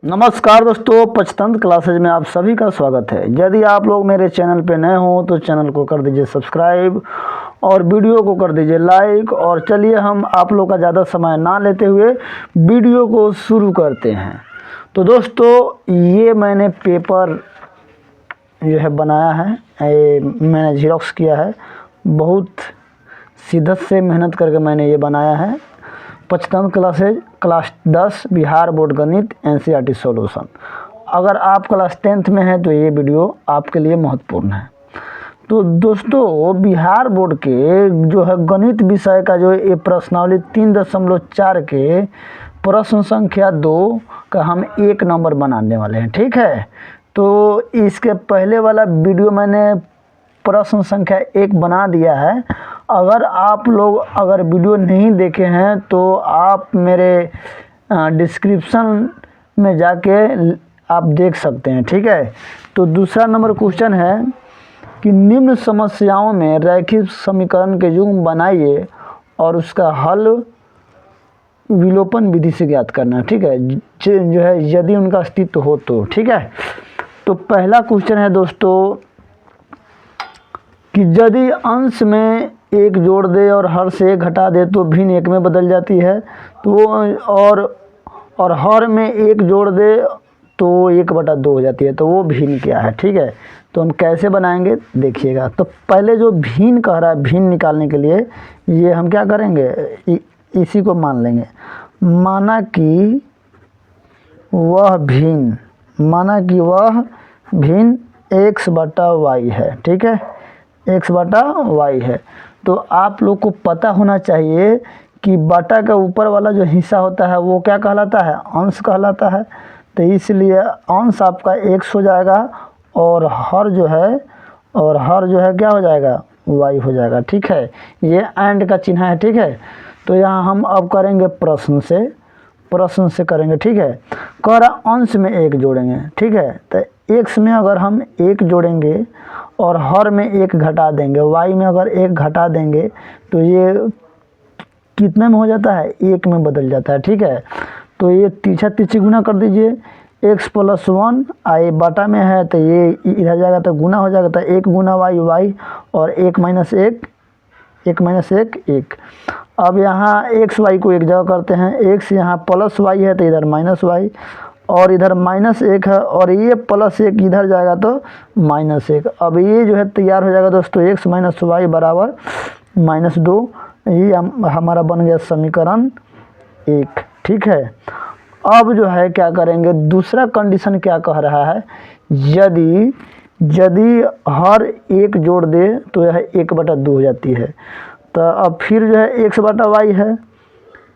नमस्कार दोस्तों, पंचतंत्र क्लासेज में आप सभी का स्वागत है। यदि आप लोग मेरे चैनल पे नए हो तो चैनल को कर दीजिए सब्सक्राइब और वीडियो को कर दीजिए लाइक। और चलिए हम आप लोग का ज़्यादा समय ना लेते हुए वीडियो को शुरू करते हैं। तो दोस्तों, ये मैंने पेपर जो है बनाया है, मैंने ज़ेरॉक्स किया है। बहुत शिद्दत से मेहनत करके मैंने ये बनाया है। Panchatantra classes class 10 Bihar board गणित एनसीईआरटी सॉल्यूशन। अगर आप क्लास 10th में हैं तो ये वीडियो आपके लिए महत्वपूर्ण है। तो दोस्तों, बिहार बोर्ड के जो है गणित विषय का जो ये प्रश्नावली 3.4 के प्रश्न संख्या 2 का हम 1 नंबर बनाने वाले हैं। ठीक है, तो इसके पहले वाला वीडियो मैंने प्रश्न संख्या 1 बना दिया है। अगर आप लोग वीडियो नहीं देखे हैं तो आप मेरे डिस्क्रिप्शन में जाके आप देख सकते हैं। ठीक है, तो दूसरा नंबर क्वेश्चन है कि निम्न समस्याओं में रैखिक समीकरण के युग्म बनाइए और उसका हल विलोपन विधि से ज्ञात करना। ठीक है, जो है यदि उनका अस्तित्व हो तो। ठीक है, तो पहला क्वेश्चन है दोस्तों कि यदि अंश में 1 जोड़ दे और हर से 1 घटा दे तो भिन्न 1 में बदल जाती है। तो और हर में 1 जोड़ दे तो 1/2 हो जाती है। तो वो भिन्न क्या है? ठीक है, तो हम कैसे बनाएंगे देखिएगा। तो पहले जो भिन्न कह रहा है, भिन्न निकालने के लिए ये हम क्या करेंगे, इसी को मान लेंगे। माना कि वह भिन्न x/y है। ठीक है, x/y है। तो आप लोग को पता होना चाहिए कि बटा का ऊपर वाला जो हिस्सा होता है वो क्या कहलाता है? अंश कहलाता है। तो इसलिए अंश आपका x हो जाएगा और हर जो है क्या हो जाएगा? y हो जाएगा। ठीक है, ये एंड का चिन्ह है। ठीक है, तो यहाँ हम अब करेंगे प्रश्न से करेंगे। ठीक है, कर अंश में 1 जोड़ेंगे। ठीक है, तो x में अगर हम 1 जोड़ेंगे और हर में 1 घटा देंगे, y में अगर 1 घटा देंगे तो ये कितने में हो जाता है? 1 में बदल जाता है। ठीक है, तो ये तीछा गुना कर दीजिए। x + 1 आई बटा में है तो ये इधर जाएगा तो गुना हो जाएगा। तो 1 गुना y और 1 - 1 1। अब यहाँ x y को एक जगह करते हैं। x यहाँ +y है तो इधर -y और इधर -1 है और ये +1 इधर जाएगा तो -1। अब ये जो है तैयार हो जाएगा दोस्तों, x - y बराबर -2। ये हमारा बन गया समीकरण 1। ठीक है, अब जो है क्या करेंगे, दूसरा कंडीशन क्या कह रहा है, यदि हर 1 जोड़ दे तो यह 1/2 हो जाती है। तो अब फिर जो है x/y है,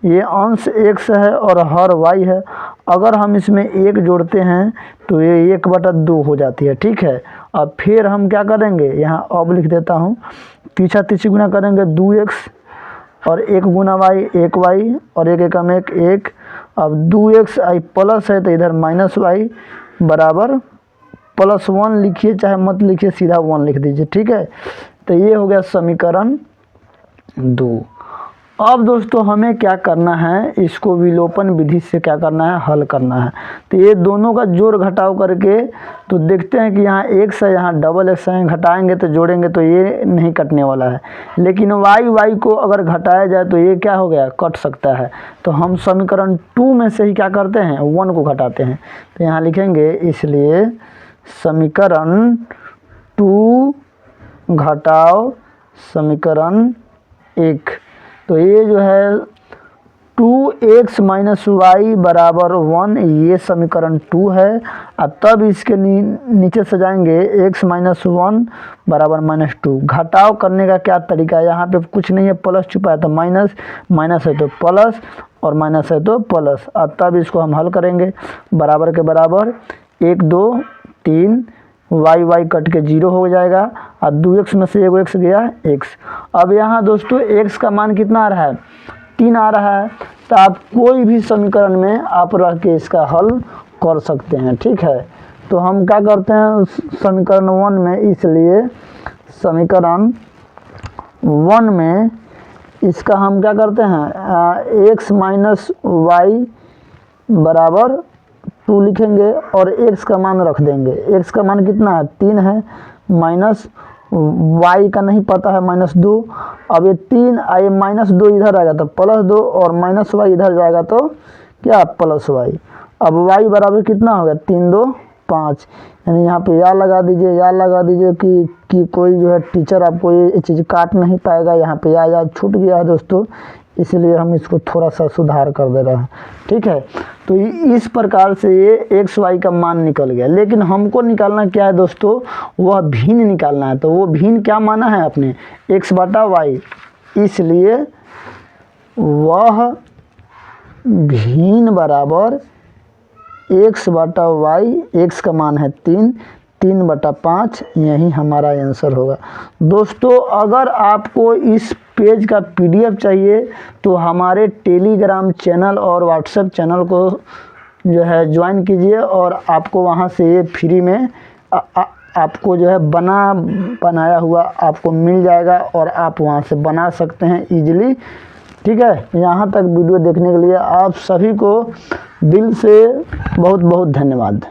ये अंश x है और हर y है। अगर हम इसमें 1 जोड़ते हैं तो ये 1/2 हो जाती है। ठीक है, अब फिर हम क्या करेंगे, यहाँ अब लिख देता हूँ, तीछा गुना करेंगे 2x और 1 गुना y 1y और 1 एकम 1। अब 2x आई प्लस है तो इधर -y बराबर +1 लिखिए चाहे मत लिखिए, सीधा 1 लिख दीजिए। ठीक है, तो ये हो गया समीकरण 2। अब दोस्तों हमें क्या करना है, इसको विलोपन विधि से क्या करना है, हल करना है। तो ये दोनों का जोड़ घटाव करके तो देखते हैं कि यहाँ x है, यहाँ XX है, घटाएंगे तो जोड़ेंगे तो ये नहीं कटने वाला है। लेकिन y को अगर घटाया जाए तो ये क्या हो गया, कट सकता है। तो हम समीकरण 2 में से ही क्या करते हैं, 1 को घटाते हैं। तो यहाँ लिखेंगे, इसलिए समीकरण 2 घटाव समीकरण 1। तो ये जो है 2x - y बराबर 1, ये समीकरण 2 है। अब तब इसके नीचे से जाएंगे, x - 1 बराबर -2। घटाव करने का क्या तरीका है, यहाँ पे कुछ नहीं है, प्लस छुपा है तो माइनस, माइनस है तो प्लस और माइनस है तो प्लस। अब तब इसको हम हल करेंगे, बराबर के बराबर 1 2 3 y कट के 0 हो जाएगा और 2x में से 1 x गया x। अब यहाँ दोस्तों x का मान कितना आ रहा है, 3 आ रहा है। तो आप कोई भी समीकरण में आप रह के इसका हल कर सकते हैं। ठीक है, तो हम क्या करते हैं समीकरण 1 में, इसलिए समीकरण 1 में इसका हम क्या करते हैं, x - y बराबर 2 लिखेंगे और x का मान रख देंगे। x का मान कितना है 3 है, माइनस y का नहीं पता है -2। अब ये 3 आए -2 इधर आएगा तो +2 और -y इधर जाएगा तो क्या +y। अब y बराबर कितना हो गया 3 2 5, यानी यहाँ पे या लगा दीजिए कि कोई जो है टीचर आपको ये चीज़ काट नहीं पाएगा। यहाँ पे या छूट गया है दोस्तों, इसलिए हम इसको थोड़ा सा सुधार कर दे रहे हैं। ठीक है, तो इस प्रकार से ये एक्स वाई का मान निकल गया। लेकिन हमको निकालना क्या है दोस्तों, वह भिन्न निकालना है। तो वो भिन्न क्या माना है आपने x बटा वाई, इसलिए वह भिन्न बराबर x बटा वाई, x का मान है 3 बटा 5, यही हमारा आंसर होगा। दोस्तों अगर आपको इस पेज का PDF चाहिए तो हमारे टेलीग्राम चैनल और व्हाट्सएप चैनल को जो है ज्वाइन कीजिए और आपको वहां से ये फ्री में आपको जो है बनाया हुआ आपको मिल जाएगा और आप वहां से बना सकते हैं इजीली। ठीक है, यहाँ तक वीडियो देखने के लिए आप सभी को दिल से बहुत बहुत धन्यवाद।